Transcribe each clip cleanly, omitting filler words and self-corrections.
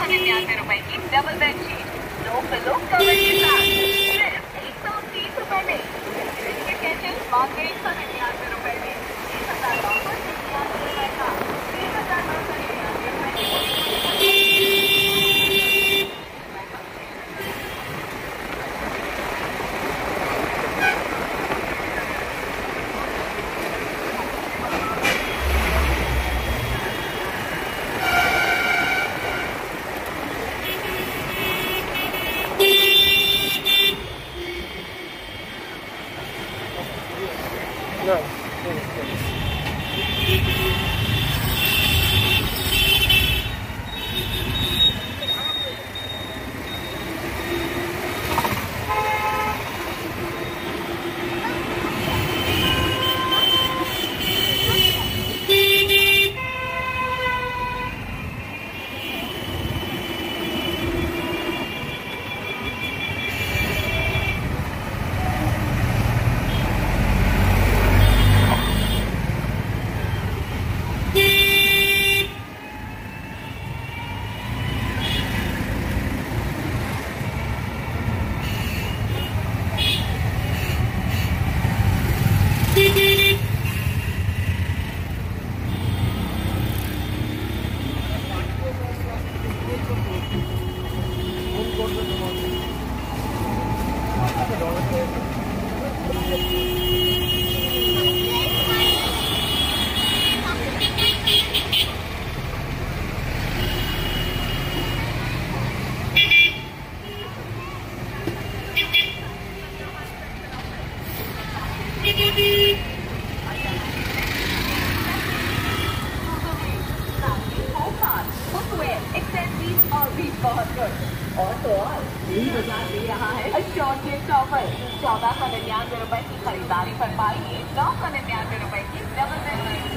₹999 की double bedsheet 2 pillow cover के साथ सिर्फ ₹130 में। किचन मात्र ₹199 में। 1,999 का 3,999 और तो और बाजार दे रहा है अशॉर्टेड ऑफर। 1499 की खरीदारी पर पाइए 999 की डबल बेडशीट।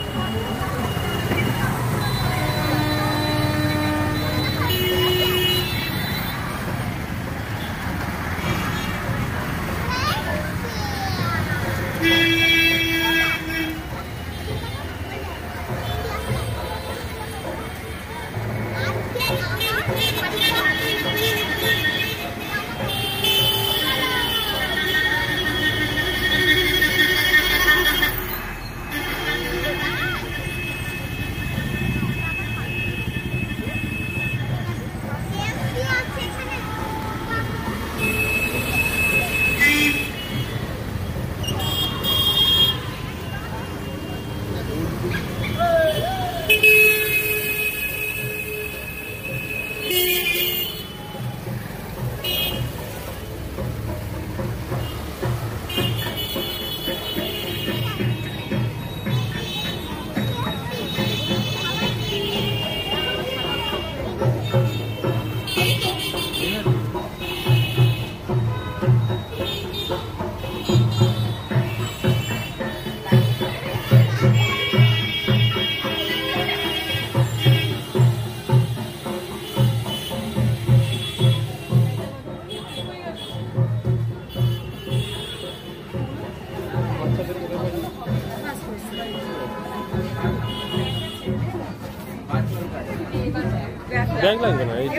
ব্যাগ লাগবে না এই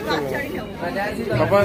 বাবা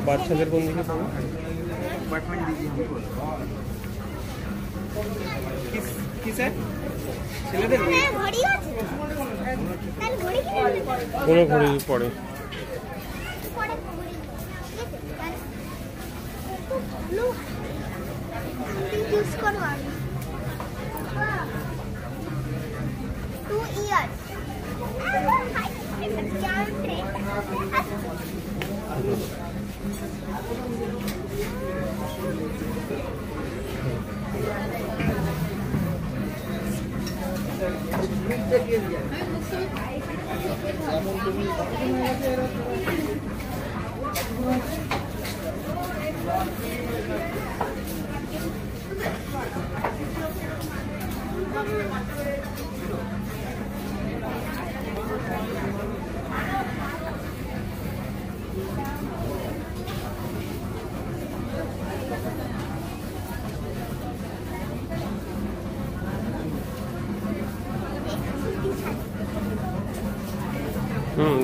বাচ্চাদের কোন দিকে পাবো? अपार्टमेंट दीजिए हमको। किस है ছেলেদের ঘড়ি আছে তাহলে ঘড়ি কিনে নেব কোন ঘড়ি পড়ে পড়ে ঘড়ি ব্লু ইউজ করব 2 ইয়ার্স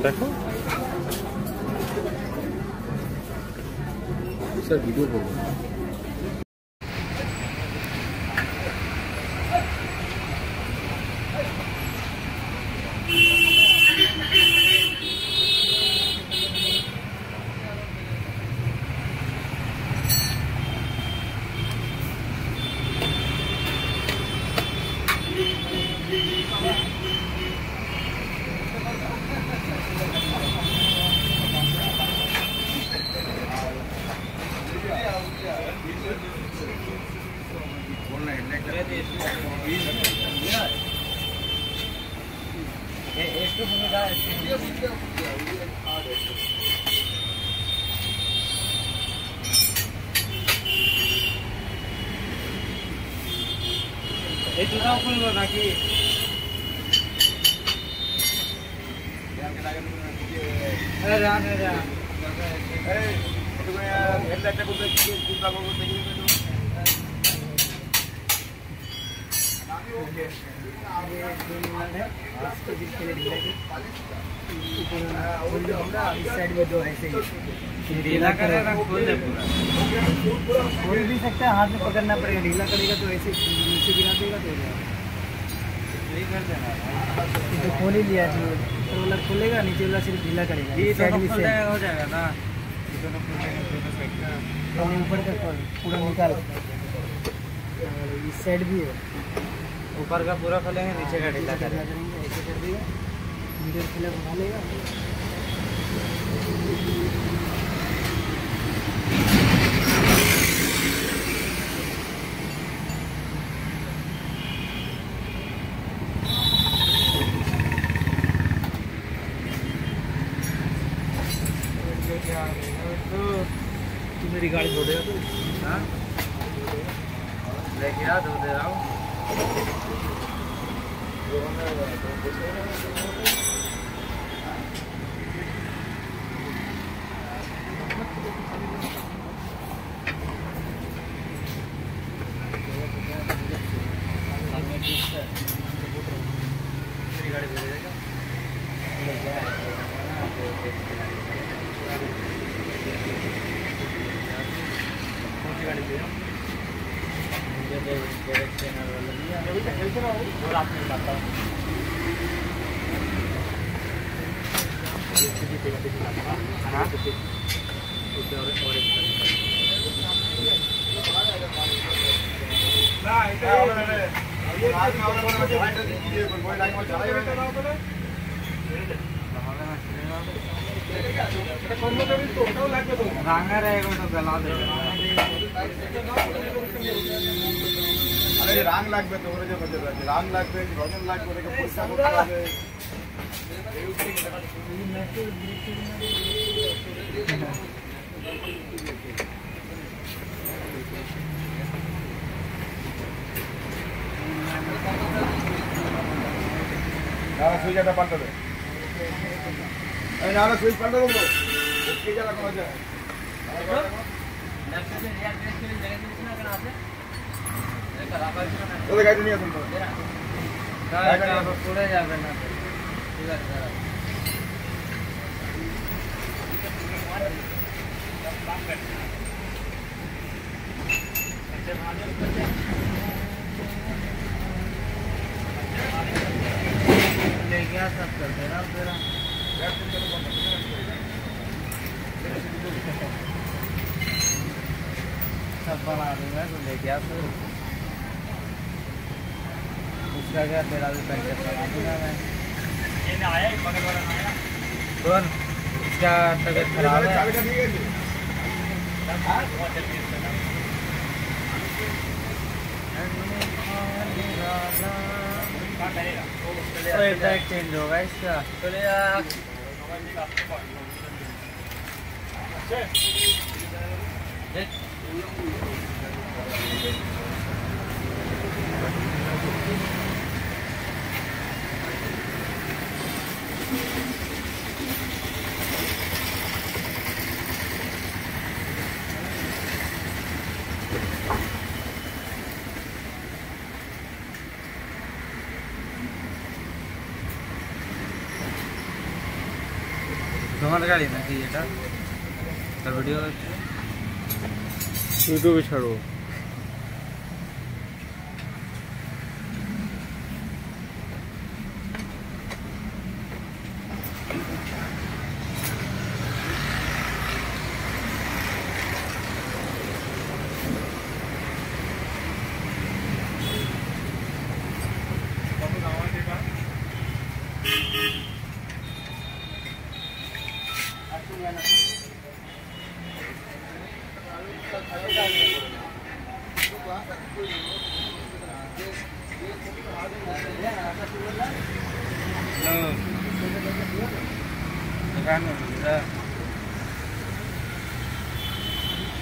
देखो सर वीडियो करो साइड में दो ऐसे ढीला करेगा खोल दे पूरा खोल भी सकता है, हाथ में पकड़ना पड़ेगा। ढीला करेगा तो ऐसे नीचे गिरा देगा तो यही कर देना। तो खोल ही लिया जो वाला खोलेगा, नीचे वाला सिर्फ ढीला करेगा। ये साइड भी से हो जाएगा ना, दोनों खोलेंगे दोनों साइड का। ऊपर का खोल पूरा निकाल, इस साइड भी है। ऊपर का पूरा खोलेंगे, नीचे का ढीला करेंगे, ऐसे कर देगा। नीचे खुला उठा लेगा। तू मेरी गाड़ी धो देगा? तो हाँ लेके आ, धो दे रहा हूँ। मेरी गाड़ी धो देगा? गाड़ी दे और आपने बताया रांगा रहेगा तो गला देगा। अरे रांग लागबे तो ओरे जे बजे रांग लागबे भजन लागबे रे पैसा होते यार सुई जाता पाल्टा दे। अरे यार सुई पाल्टा दो इसके जरा कौन जाए नेक्स्ट से रियल ड्रेस के लिए जगह दूसरा करा से तो गाड़ी नहीं है तुमको गाड़ी पूरे जावे ना ठीक है सब बना दूंगा तो लेके आ फिर उसका क्या तेरा भी पैकेट बना दूंगा मैं। कौन इसका तबीयत खराब है? चेंज होगा इसका। তোমার গাড়ি নাকি এটা? তার ভিডিও ইউটিউবে ছাড়ো। दुकान में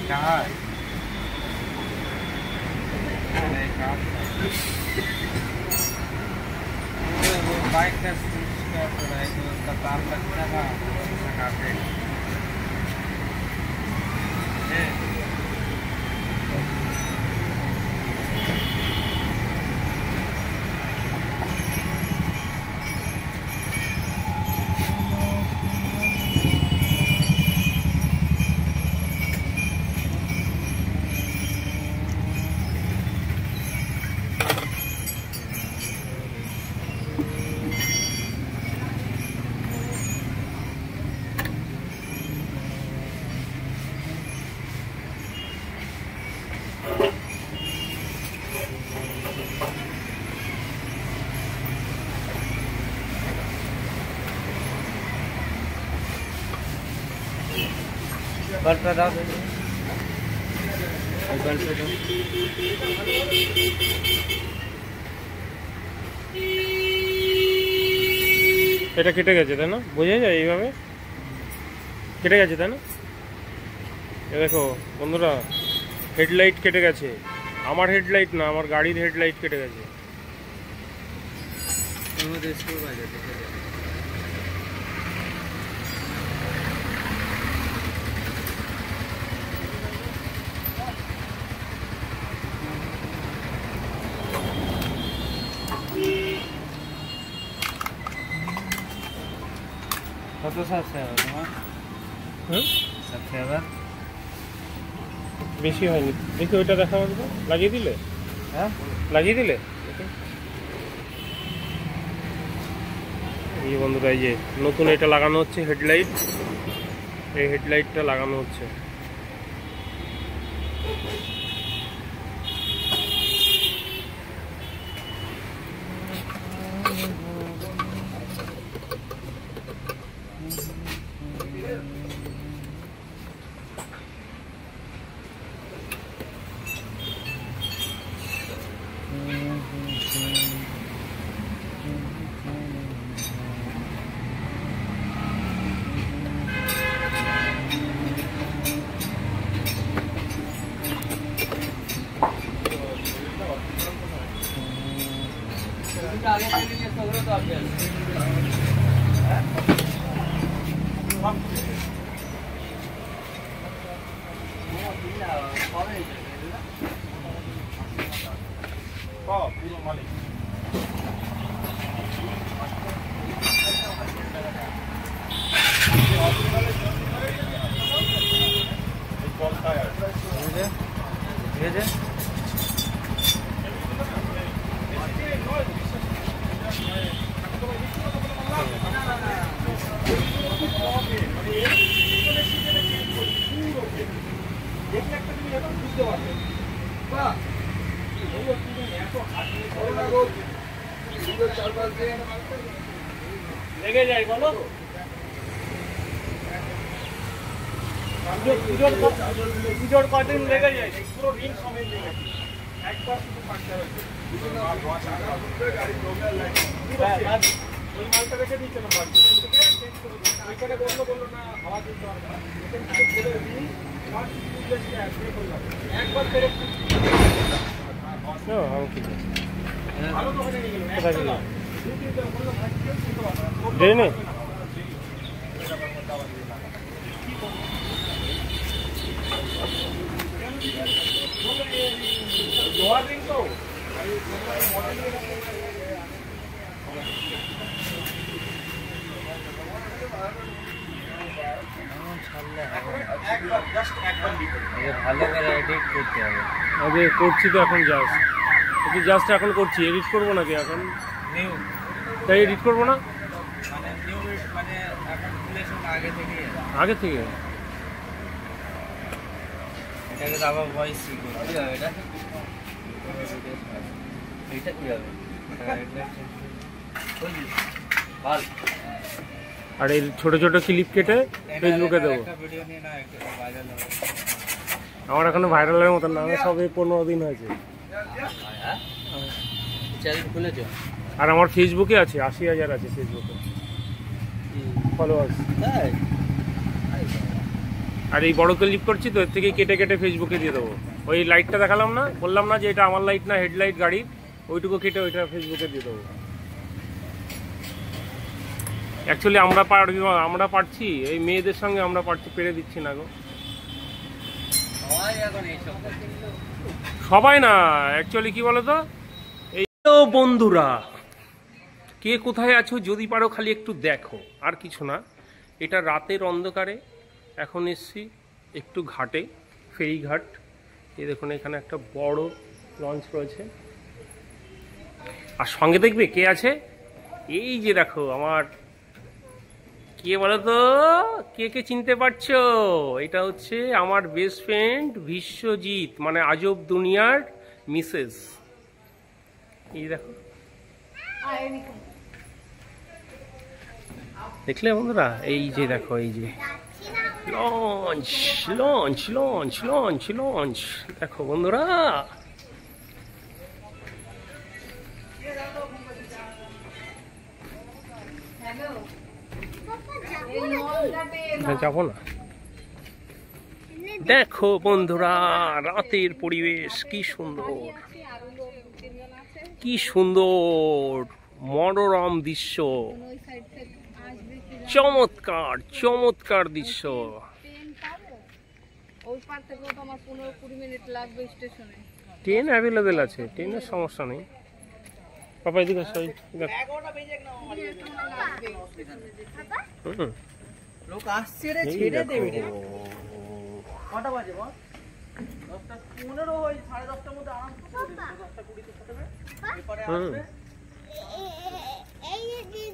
कहाँ वो बाइक का उसका तार लगता था काफी बल्ब पे दाओ, बल्ब पे दाओ। এটা কেটে গেছে তাই না? বোঝা যায় এইভাবে কেটে গেছে তাই না? এ দেখো বন্ধুরা, হেডলাইট কেটে গেছে। আমার হেডলাইট না, আমার গাড়ির হেডলাইট কেটে গেছে। কত সাবস্ক্রাইবার তোমার? সাবস্ক্রাইবার বেশি হয়নি। দেখি ওইটা দেখা বলতো, লাগিয়ে দিলে? হ্যাঁ লাগিয়ে দিলে? এই বন্ধুরা, এই যে নতুন এটা লাগানো হচ্ছে হেডলাইট, এই হেডলাইটটা লাগানো হচ্ছে। লেগে যায় বলো পুজোর কদিন লেগে যায় পুরো রিং সমেত লেগে যায় একবার শুধু পাঁচটা হয়েছে ওই মালটা রেখে দিচ্ছে না ওইখানে বললো না হাওয়া দিতে হবে একবার করে ভালো তো হয়ে গেল ড্রেনে লোহার রিং তো ভালো করে এডিট করতে হবে। আগে করছি তো এখন জাস্ট এখন করছি, এডিট করবো নাকি এখন? নিউ তাই এডিট করবো না মানে নিউ মানে এখন খুলেছেন আগে থেকে এটাকে তো আবার ভয়েস করতে হবে। এটা কি হবে? আর এই ছোট ছোট ক্লিপ কেটে ফেসবুকে দেবো। আমার এখনো ভাইরালের মতন না, আমার সবে 15 দিন হয়েছে। চ্যানেল খুলেছো? আর আমার ফেসবুকে আছে 80,000 আছে ফেসবুকে ফলোয়ার্স। আর এই বড় ক্লিপ করছি তো, এর থেকে কেটে কেটে ফেসবুকে দিয়ে দেবো। ওই লাইটটা দেখালাম না, বললাম না যে এটা আমার লাইট না, হেডলাইট গাড়ির, ওইটুকু কেটে ওইটা ফেসবুকে দিয়ে দেবো। অ্যাকচুয়ালি আমরা পারছি, এই মেয়েদের সঙ্গে আমরা পারছি, পেরে দিচ্ছি না গো। সবাই না, অ্যাকচুয়ালি কি বলতো, এই বন্ধুরা কে কোথায় আছো যদি পারো খালি একটু দেখো, আর কিছু না। এটা রাতের অন্ধকারে এখন এসছি একটু ঘাটে, ফেরিঘাট। এই দেখুন এখানে একটা বড় লঞ্চ রয়েছে, আর সঙ্গে দেখবে কে আছে, এই যে দেখো আমার, কে বলো তো, কে চিনতে পারছো? এটা হচ্ছে আমার বেস্ট ফ্রেন্ড বিশ্বজিৎ, মানে আজব দুনিয়ার মিসেস। এই দেখো, দেখলে বন্ধুরা, এই যে দেখো, এই যে launch launch launch launch launch, দেখো বন্ধুরা। যাবো না, দেখো বন্ধুরা রাতের পরিবেশ কি সুন্দর, কি সুন্দর মনোরম দৃশ্য, চমৎকার চমৎকার দৃশ্য। ট্রেন অ্যাভেলেবেল আছে, ট্রেনের সমস্যা নেই। পাপা এদিকে লোক আসছে রে, ছেড়ে দেবে রে। কটা বাজে বল? 10:15 হয়, 10:30টার মধ্যে আরাম করে 10:20 তে ছাড়বে, এরপরে আসবে। এই যে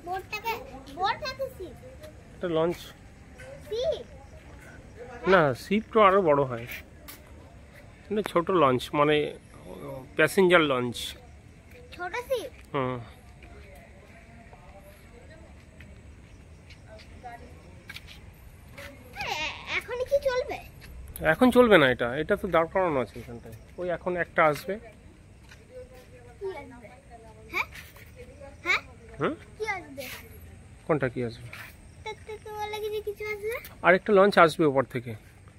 বোটটাকে বোট থাকে সিপ, এটা লঞ্চ সিপ না, সিপ তো আরো বড় হয়, এটা ছোট লঞ্চ, মানে প্যাসেঞ্জার লঞ্চ, ছোট সিপ। হুম। এখন কি চলবে? এখন চলবে না, এটা তো দাঁড় করানো আছে এখানটায়। ওই এখন একটা আসবে। হ্যাঁ হ্যাঁ, হুম, কি আসবে? কোনটা কি আসবে? তোমার লাগে যে কিছু আসবে, আরেকটা লঞ্চ আসবে উপর থেকে।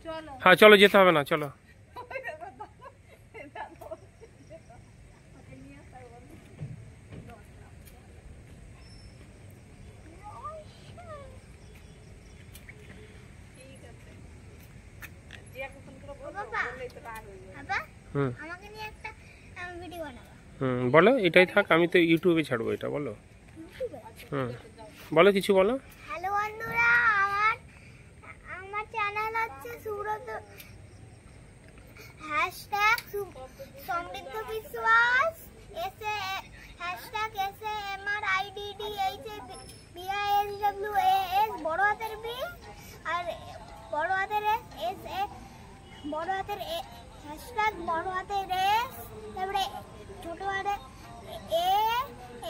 চলো, হ্যাঁ চলো, যেতে হবে না, চলো। আমাকে নিয়ে একটা ভিডিও বানাবো। বলো, এটাই থাক, আমি তো ইউটিউবে ছাড়বো এটা, বলো। বলো, কিছু বলো। হ্যালো বন্ধুরা, আমার চ্যানেল হচ্ছে সুব্রত #সমৃদ্ধ বিশ্বাস, #SAMRIDDHBISWAS, বড় হাতের বি, বড় হাতের হ্যাশট্যাগ বড় হাতের এস, তারপরে ছোট হাতের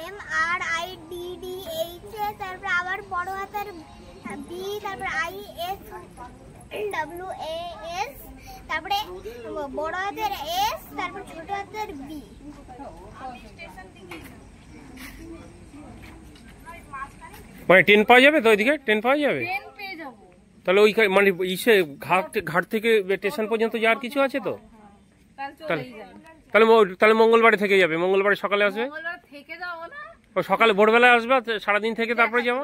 AMRIDDH, তারপরে আবার বড় হাতের বি, তারপরে ISWAS, তারপরে বড় হাতের এস, তারপরে ছোট হাতের বি। মানে ট্রেন পাওয়া যাবে তো ওইদিকে? ট্রেন পাওয়া যাবে? ট্রেন পেয়ে যাবো। তাহলে ওই মানে ইসে ঘাট থেকে স্টেশন পর্যন্ত যাওয়ার কিছু আছে তো? তাহলে মঙ্গলবারে থেকে যাবে, মঙ্গলবারে সকালে আসবে। মঙ্গলবার থেকে যাবো না, ও সকালে ভোরবেলায় আসবে, সারাদিন থেকে তারপরে যাবো।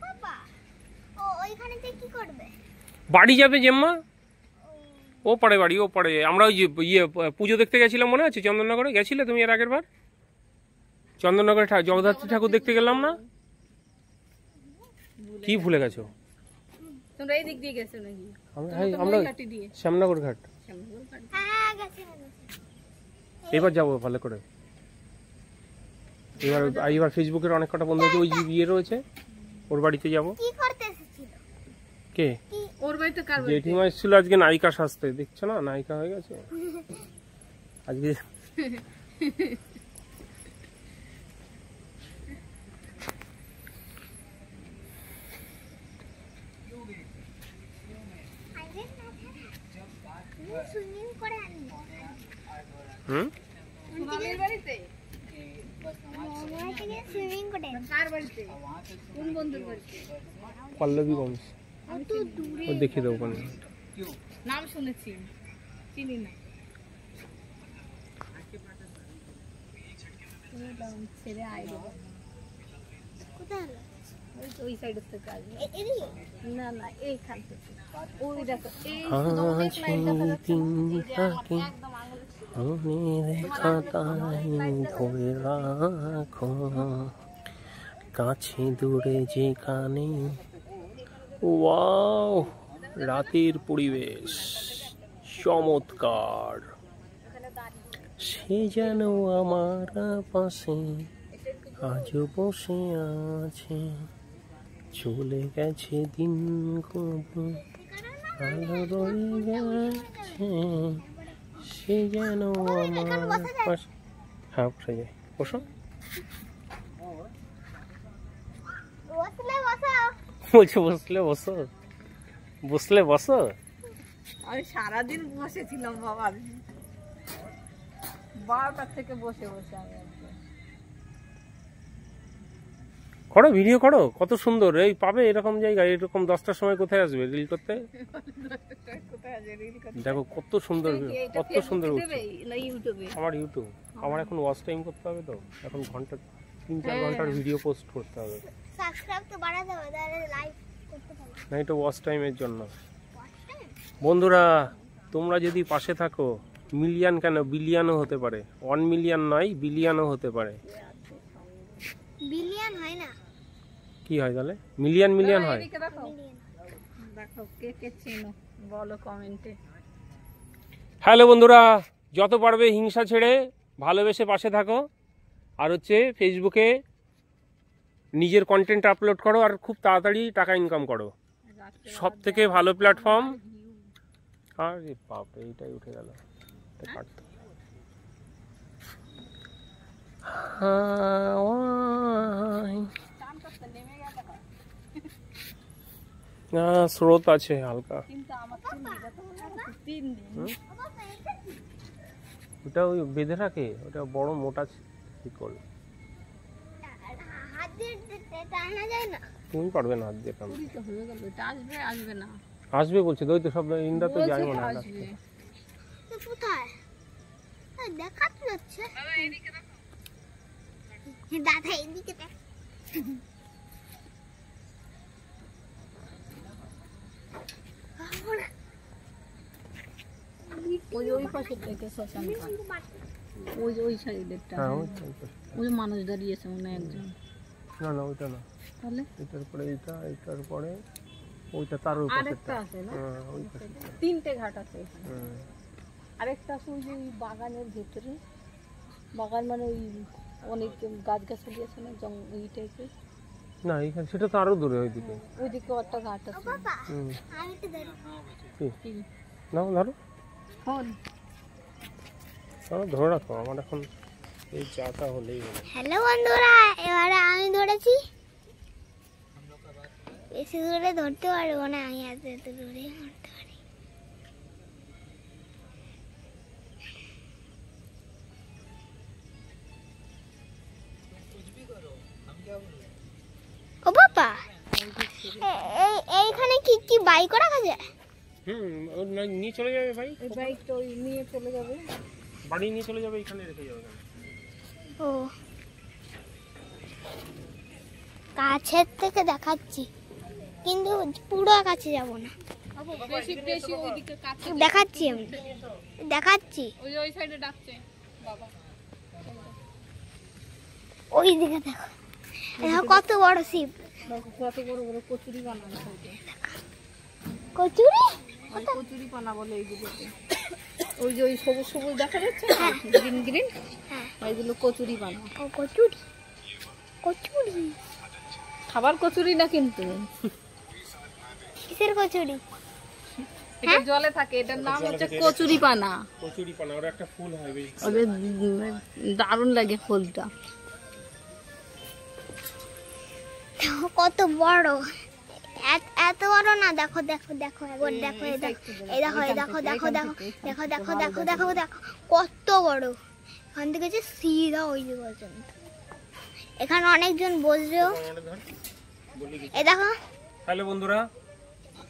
বাবা ও ওইখানে কি করবে? বাড়ি যাবে জেম্মা, ও পারে বাড়ি, ও পারে। আমরা ওই ইয়ে পুজো দেখতে গেছিলাম, মনে আছে? চন্দননগরে গেছিলে তুমি এর আগের বার? চন্দননগরে জগদ্ধাত্রী ঠাকুর দেখতে গেলাম না? কি ভুলে গেছো? তোমরা এই দিক দিয়ে গেছো নাকি? আমরা শ্যামনগর ঘাট। হ্যাঁ গেছি। এবার যাবো ভালো করে। এবার ফেসবুকের অনেক কটা বন্ধু আছে, ওই যে বিয়ে রয়েছে ওর বাড়িতে যাবো। কি করতে এসেছিল? কে? ওর বাড়িতে কার বাড়িতে? জেঠিমা এসেছিল আজকে নায়িকা সাজতে, দেখছো না? নায়িকা হয়ে গেছে আজকে। সুইমিং করে আনি। সুমামের বাড়িতে? সুইমিং করে কার বাড়িতে? কোন বন্ধুর বাড়িতে? পল্লবীগঞ্জ। অত দূরে। ও দেখিয়ে দেবো ওখানে। নাম শুনেছি, চিনি না। ছেড়ে আয় দেবো। কোথায় হলো? ওই সাইডের থেকে আসবে। এদিকে? না না, এইখান থেকে। ওই দেখো, এই কাছে দূরে যেখানে। ওয়াও, রাতের পরিবেশ চমৎকার। সে যেন আমার পাশে আজও বসে আছে, চলে গেছে দিন গুলো ভালো রয়ে গেছে, সে যেন আমার পাশে। হ্যাঁ বসে যায়, বসো। বসলে বসো। বলছো বসলে বসো, বসলে বসো। আমি সারাদিন বসেছিলাম বাবা, 12টা থেকে বসে বসে আমি করো, ভিডিও করো, কত সুন্দর। এই পাবে এরকম জায়গা, এরকম 10টার সময় কোথায় আসবে রিল করতে? দেখো কত সুন্দর, কত সুন্দর উঠছে। আমার ইউটিউব, আমার এখন ওয়াচ টাইম করতে হবে তো, এখন ঘন্টা 3-4 ঘন্টার ভিডিও পোস্ট করতে হবে। সাবস্ক্রাইব তো বাড়াতে হবে, তাহলে লাইভ করতে পারবে। না, এটা ওয়াচ টাইমের জন্য। বন্ধুরা তোমরা যদি পাশে থাকো, মিলিয়ন কেন বিলিয়নও হতে পারে। 1 মিলিয়ন নয়, বিলিয়নও হতে পারে। বিলিয়ন হয় না? কি হয় তাহলে? মিলিয়ন মিলিয়ন হয়। দেখো কে কে চেনো বলো কমেন্টে। হ্যালো বন্ধুরা, যত পারবে হিংসা ছেড়ে ভালোবেসে পাশে থাকো, আর হচ্ছে ফেসবুকে নিজের কন্টেন্ট আপলোড করো, আর খুব তাড়াতাড়ি টাকা ইনকাম করো। সব থেকে ভালো প্ল্যাটফর্ম। আরে বাপ, এইটাই উঠে গেল, কাটতে। স্রোত আছে হালকা। ওটা ওই বেঁধে রাখে, ওটা বড় মোটা শিকল। হাত দিয়ে টানা যায় না? তুমি পারবে না হাত দিয়ে টানতে। আসবে আসবে না? আসবে বলছে, ওই তো সব ইন্দ্রা তো যাই মনে হয়। কোথায় দেখা যাচ্ছে? দাদা এদিকে দেখ। ওই পাশেরটাকে শ্মশান ঘাট, ওই সাইডেরটা। ওই যে মানুষ দাঁড়িয়েছে মনে হয় একজন। না না ওইটা না, তাহলে এটার পরে এইটা, এইটার পরে ওইটা, তার ওই আরেকটা আছে না? ওই পাশেরটা। 3টে ঘাট আছে এখানে। আরেকটা আছে ওই যে বাগানের ভেতরে, বাগান মানে ওই অনেক গাছ গাছালি আছে না, এই টাইপের। না এইখানে সেটা তো আরো দূরে ওইদিকে। ওইদিকে একটা ঘাট ও আছে। বাবা আমি একটু ধরি কি নাও ধরো ফোন ধরে রাখো, আমার এখন এই চাটা হলেই হলো। হ্যালো বন্ধুরা, এবারে আমি ধরেছি। বেশি দূরে ধরতে পারবো না, আমি এত এত দূরে ধরতে পারি। ও বাবা, এইখানে কি কি বাইক রাখা যায়? ও নিয়ে চলে যাবে ভাই, এই বাইকটা ওই নিয়ে চলে যাবে, বাড়ি নিয়ে চলে যাবে, এখানে রেখে যাবে। ও কাছের থেকে দেখাচ্ছি, কিন্তু পুরো কাছে যাব না। বেশি বেশি ওইদিকে কাছে দেখাচ্ছি, আমি দেখাচ্ছি। ওই ওই সাইডে ডাকছে বাবা। ওই দিকে দেখো, দেখো কত বড় শিব। দেখো কত বড় বড় কচুরি বানানো হয়েছে। কচুরি ওই কচুরি পানা বলে এইগুলোকে। ওই যে ওই সবুজ সবুজ দেখা যাচ্ছে না, গ্রিন গ্রিন, হ্যাঁ, ওইগুলো কচুরি পানা। ও কচুরি, কচুরি খাবার কচুরি না কিন্তু, কিসের কচুরি? এটা জলে থাকে, এটার নাম হচ্ছে কচুরি পানা। কচুরি পানা, ওর একটা ফুল হয় বেশ, ওদের দারুণ লাগে ফুলটা। দেখো কত বড়, এত বড় না। দেখো দেখো দেখো একবার দেখো, এই দেখো, এই দেখো, এই দেখো, দেখো দেখো দেখো দেখো দেখো দেখো দেখো কত বড়। এখান থেকে যে সিধা ওই যে পর্যন্ত, এখানে অনেকজন বসবেও। এই দেখো। হ্যালো বন্ধুরা,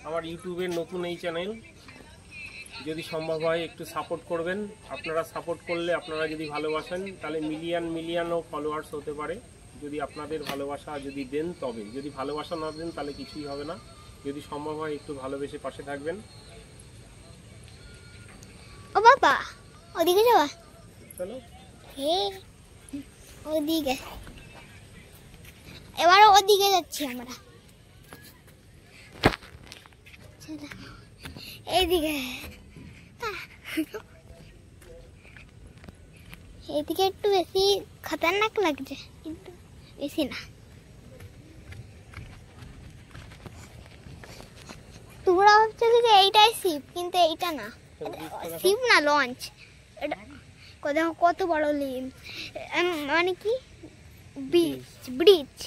আমার ইউটিউবের নতুন এই চ্যানেল, যদি সম্ভব হয় একটু সাপোর্ট করবেন। আপনারা সাপোর্ট করলে, আপনারা যদি ভালোবাসেন, তাহলে মিলিয়নও ফলোয়ার্স হতে পারে। যদি আপনাদের ভালোবাসা যদি দেন তবে, যদি ভালোবাসা না দেন তাহলে কিছুই হবে না। যদি সম্ভব হয় একটু ভালোবেসে পাশে থাকবেন। ও বাবা, ওদিকে যাওয়া, চলো হে ওদিকে, এবার ওদিকে যাচ্ছি আমরা। এইদিকে, এইদিকে একটু বেশি খতরনাক লাগছে, কিন্তু বেশি না। তোমরা ভাবছো যে এইটাই শিপ, কিন্তু এইটা না, শিপ না, লঞ্চ। এটা দেখো কত বড় লিম, মানে কি ব্রিজ।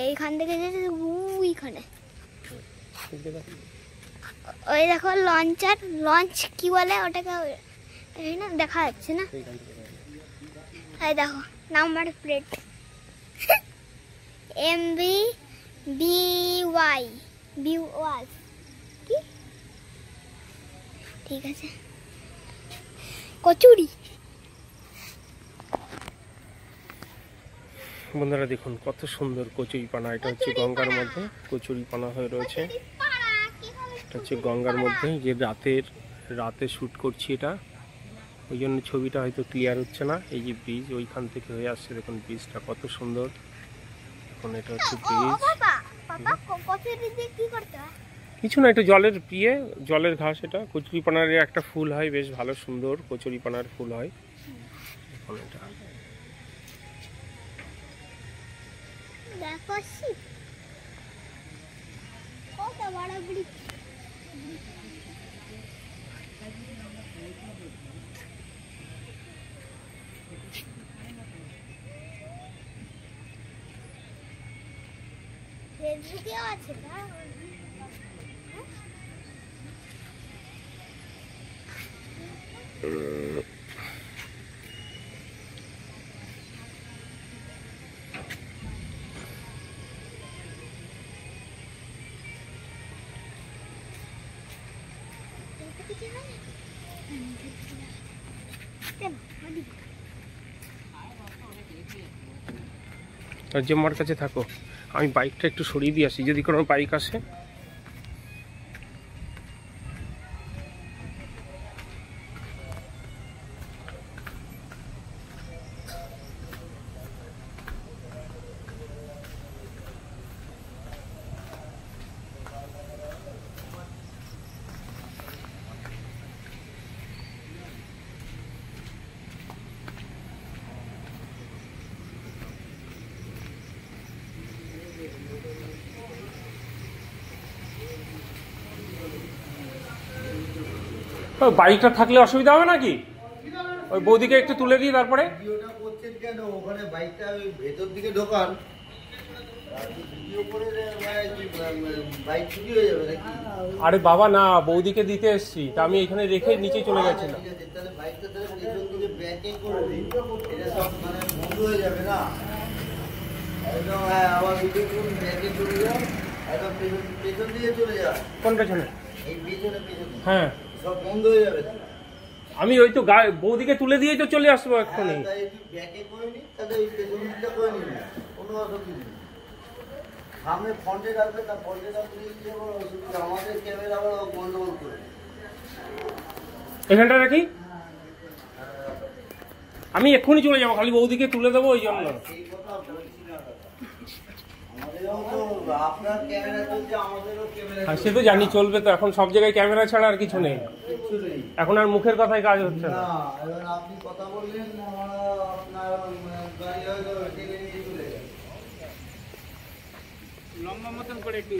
এইখান থেকে ওইখানে ওই দেখো লঞ্চার, লঞ্চ কি বলে ওটাকে, না দেখা যাচ্ছে না। এই দেখো নাম্বার প্লেট MVBY কি, ঠিক আছে। কচুরি বন্ধুরা দেখুন কত সুন্দর কচুরি পানা। এটা হচ্ছে গঙ্গার মধ্যে কচুরি পানা হয়ে রয়েছে। এটা হচ্ছে গঙ্গার মধ্যে, যে রাতে শ্যুট করছি এটা, ওই জন্য ছবিটা হয়তো ক্লিয়ার হচ্ছে না। এই যে ব্রিজ ওইখান থেকে হয়ে আসছে, দেখুন ব্রিজটা কত সুন্দর। এখন এটা হচ্ছে ব্রিজ। কিছু না, একটু জলের জলের ঘাস। এটা কচুরি পানার একটা ফুল হয়, বেশ ভালো সুন্দর কচুরি পানার ফুল হয়। এখন এটা দেখো শিপ, কত বড় ব্রিজ। ফেসবুকেও আছে না? রাজ্যমার কাছে থাকো, আমি বাইকটা একটু সরিয়ে দিয়ে আসি, যদি কোনো বাইক আসে। বাইকটা থাকলে অসুবিধা হবে নাকি? ওই বৌদিকে একটু তুলে দিই তারপরে। ভিডিওটা করছেন কেন? ওখানে বাইকটা ওই ভেতর দিকে ঢোকান, ভিডিও করে বাইক চুরি হয়ে যাবে নাকি? আরে বাবা না, বৌদিকে দিতে এসছি, তা আমি এখানে রেখে নিচে চলে গেছিলাম। ঠিক আছে, তাহলে বাইকটা তাহলে পেছন দিকে ব্যাকিং করে দিন, এটা সব মানে বন্ধ হয়ে যাবে না একদম। হ্যাঁ, আবার ভিডিও করুন, ব্যাকিং করে যাও একদম, পেছন দিকে চলে যাও। কোন পেছনে? এই পেছনে হ্যাঁ, সব বন্ধ হয়ে যাবে। আমি ওই তো বৌদিকে তুলে দিয়েই তো চলে আসবো এক্ষুনি। ব্যাকে করে নিন, তাহলে এই পেছন দিকটা করে নিন, কোনো অসুবিধা নেই। সামনে ফ্রন্টে রাখবে, তার ফ্রন্টে রাখলে অসুবিধা, আমাদের ক্যামেরা আবার গন্ডগোল করে। এখানটা রাখি, আমি এক্ষুনি চলে যাবো, খালি বৌদিকে তুলে দেবো ওই জন্য। সেই কথা বলছি না দাদা, আমাদেরও তো আপনার ক্যামেরা চলছে, আমাদেরও ক্যামেরা হ্যাঁ, সে তো জানি চলবে তো, এখন সব জায়গায় ক্যামেরা ছাড়া আর কিছু নেই, কিচ্ছু নেই। এখন আর মুখের কথায় কাজ হচ্ছে না। না, এবার আপনি কথা বললেন, আমরা আপনার গাড়ি হয়তো টেনে নিয়ে চলে যাবে। লম্বা মতন করে একটু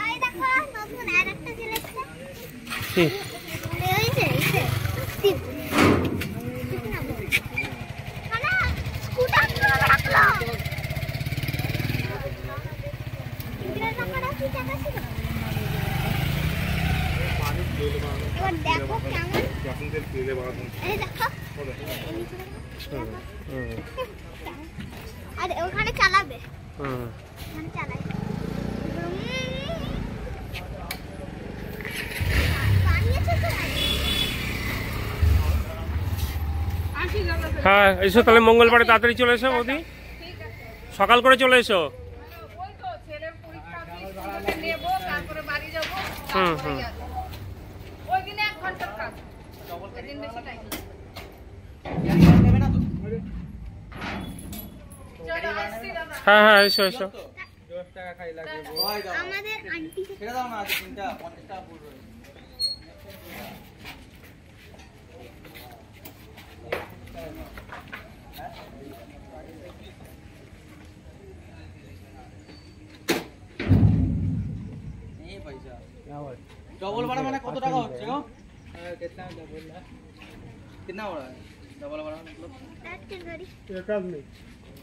এই দেখো নতুন আরেকটা চলে এসেছে। কি এই যে স্টিপ না স্কুটার করে রাখলো। এটা না কি টাকা ছিল? এবার দেখো কেমন এই দেখো। আরে ওখানে চালাবে, ওখানে চালাই। হ্যাঁ, এসো তাহলে মঙ্গলবারে তাড়াতাড়ি চলে এসো বৌদি, সকাল করে চলে এসো। হুম হুম, হ্যাঁ হ্যাঁ, এসো এসো। আমাদের আন্টি ছেড়ে দাও না, 50 টাকা পড়বে। डबल बड़ा मैंने कत टाका होच्छे गो? कितना डबल है? कितना बड़ा है? डबल बड़ा मतलब? একটা গাড়ি एक आदमी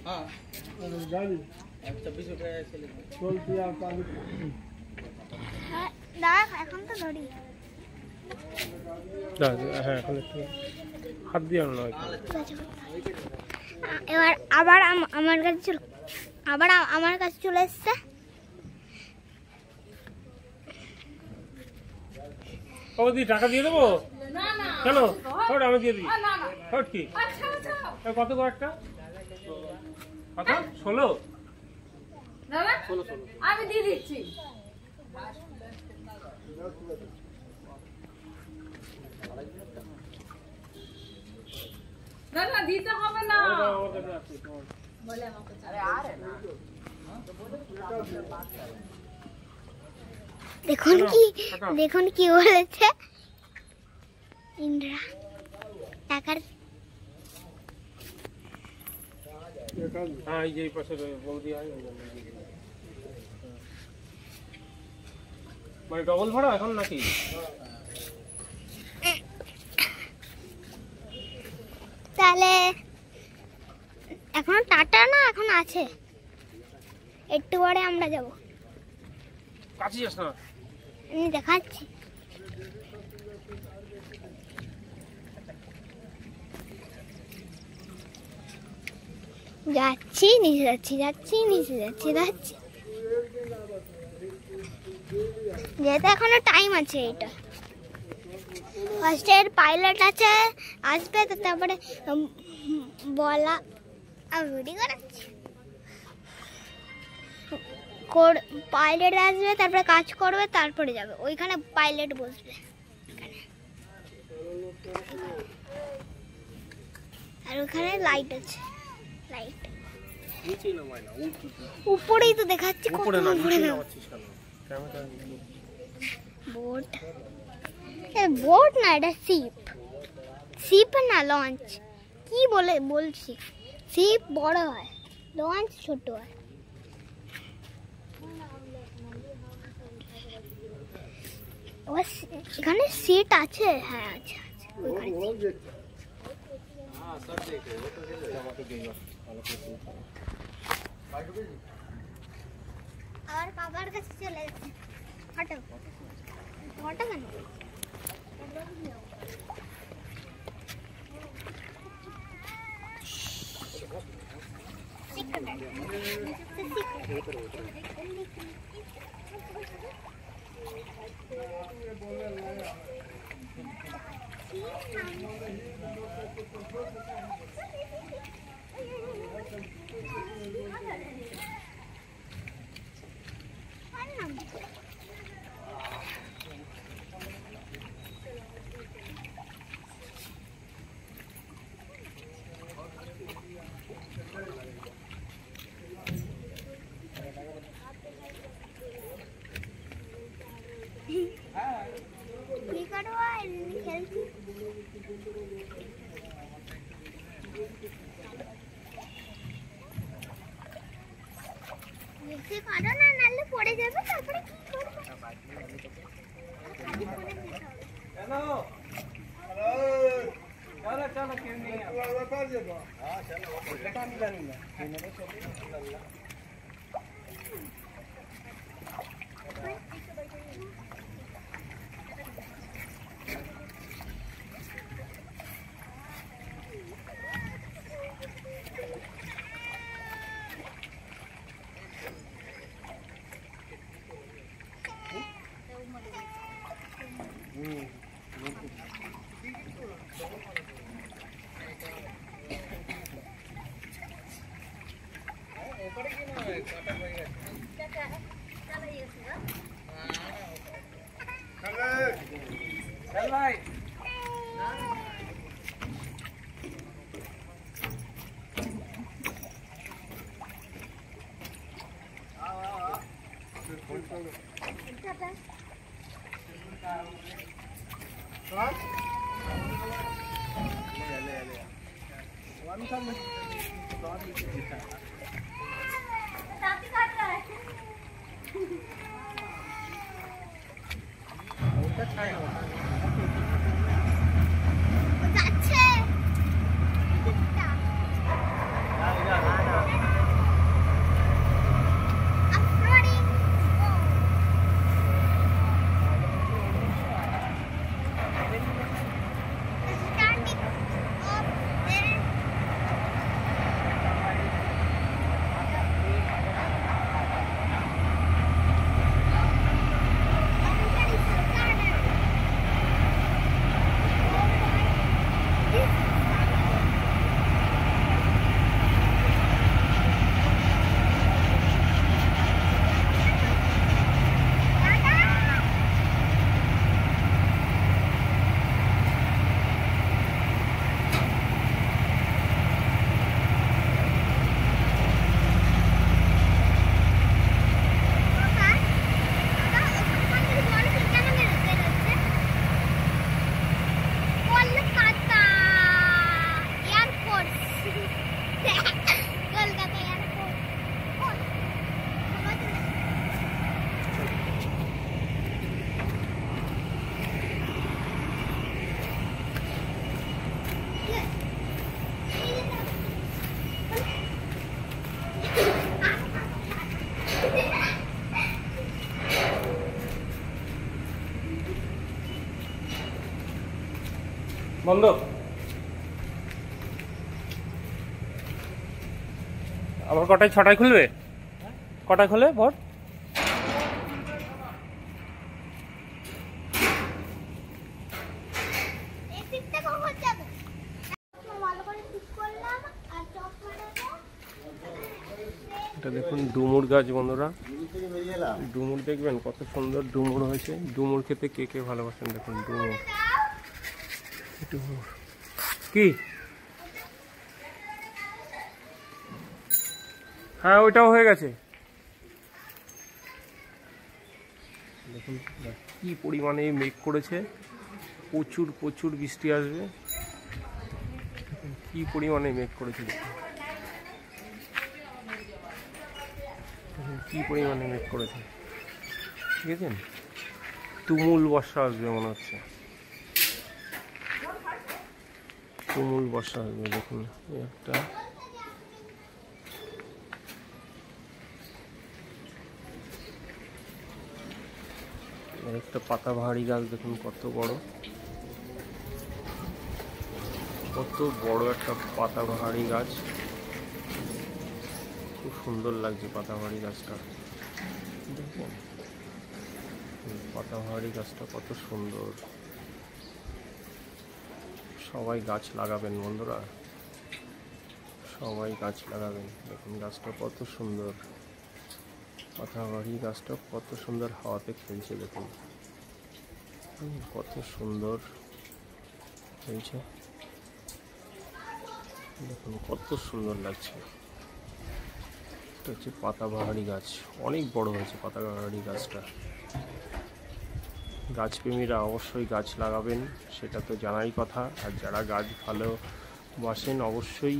हाँ, गाड़ी 26 रुपए ऐसे लिखा। चल दिया पानी। দাঁড়া এখন তো গাড়ি হ্যাঁ, এখন একটু হাত দিয়ে আনো না। এবার আবার আমার কাছে চলে, আবার আমার কাছে চলে এসছে। বৌদি টাকা দিয়ে দেবো? কেন? হট, আমি দিয়ে দিই। হট কি? কত গো একটা? কত? 16? আমি দিয়ে দিচ্ছি। না না, দিতে হবে না। দেখুন কি বলেছে ইন্দ্রা টাকার। হ্যাঁ, এই যে পাশে বৌদি হয়, মানে ডবল ভাড়া এখন নাকি? তাহলে এখনো টাটা না, এখন আছে, একটু পরে আমরা যাব। কাছে যাস না, আমি দেখাচ্ছি। যাচ্ছি নিচে যাচ্ছি, যাচ্ছি নিচে যাচ্ছি, যাচ্ছি, যেহেতু এখনো টাইম আছে। এইটা ফার্স্টে এর পাইলট আছে, আসবে, তো তারপরে বলা রেডি করাচ্ছি, পাইলট আসবে, তারপরে কাজ করবে, তারপরে যাবে, ওইখানে পাইলট বসবে। আর ওখানে লাইট আছে, লাইট নিচে নামায় না, উপরেই তো দেখাচ্ছি, কত উপরে না, উপরে নিচে না। নামাচ্ছিস কেন? ক্যামেরা বোট, বোট না, এটা শিপ। শিপ না, লঞ্চ। কি বলছি, শিপ বড় হয়, লঞ্চ ছোট হয়। এখানে সিট আছে, হ্যাঁ আছে আছে ওইখানে। আর বাবার কাছে চলে যাচ্ছে, হাঁটো হাঁটো কেন? পড়ে যাবে, তারপরে কি করবে? चलो क्यों नहीं चल भाई বন্ধ। আবার কটায়, 6টায় খুলবে? কটায় খুলে ভোর? এটা দেখুন ডুমুর গাছ বন্ধুরা, ডুমুর দেখবেন কত সুন্দর ডুমুর হয়েছে। ডুমুর খেতে কে কে ভালোবাসেন, দেখুন ডুমুর। কি? হ্যাঁ ওইটাও হয়ে গেছে। দেখুন কি পরিমাণে মেঘ করেছে, প্রচুর প্রচুর বৃষ্টি আসবে। কি পরিমাণে মেঘ করেছে, কি পরিমাণে মেঘ করেছে, ঠিক আছে? তুমুল বর্ষা আসবে মনে হচ্ছে, তুমুল বর্ষা আসবে। দেখুন একটা একটা পাতাবাহারি গাছ দেখুন কত বড়, কত বড় একটা পাতাবাহারি গাছ, খুব সুন্দর লাগছে পাতাবাহারি গাছটা। দেখুন পাতাবাহারি গাছটা কত সুন্দর। সবাই গাছ লাগাবেন বন্ধুরা, সবাই গাছ লাগাবেন। দেখুন গাছটা কত সুন্দর, পাতাবাহারি গাছটা কত সুন্দর হাওয়াতে খেলছে। দেখুন কত সুন্দর খেলছে, দেখুন কত সুন্দর লাগছে। এটা হচ্ছে পাতাবাহারি গাছ, অনেক বড় হয়েছে পাতাবাহারি গাছটা। গাছপ্রেমীরা অবশ্যই গাছ লাগাবেন, সেটা তো জানাই কথা। আর যারা গাছ ভালোবাসেন অবশ্যই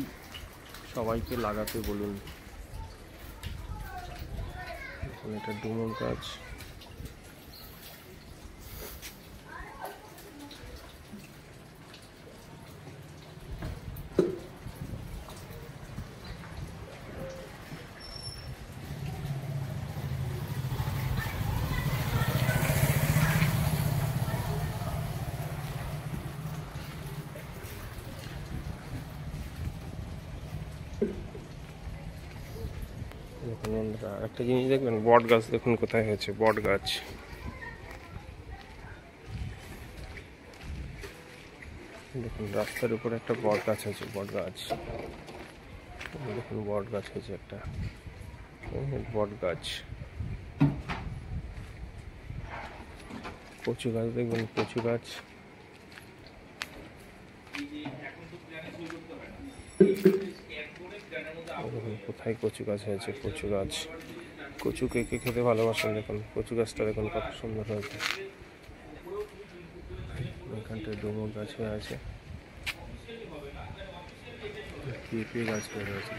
সবাইকে লাগাতে বলুন। এখন এটা ডুমুর গাছ, দেখুন বন্ধুরা একটা জিনিস দেখবেন, বট গাছ দেখুন কোথায় হয়েছে, বট গাছ। দেখুন রাস্তার উপরে একটা বট গাছ আছে, বট গাছ। দেখুন বট গাছ হয়েছে একটা, বট গাছ। কচু গাছ দেখবেন, কচু গাছ। কোথায় কচু গাছ হয়েছে, কচু গাছ। কচু কে কে খেতে ভালোবাসেন, দেখুন কচু গাছটা দেখুন কত সুন্দর হয়েছে। এখানটায় ডুমুর গাছ হয়ে আছে, পেঁপে গাছ হয়ে আছে।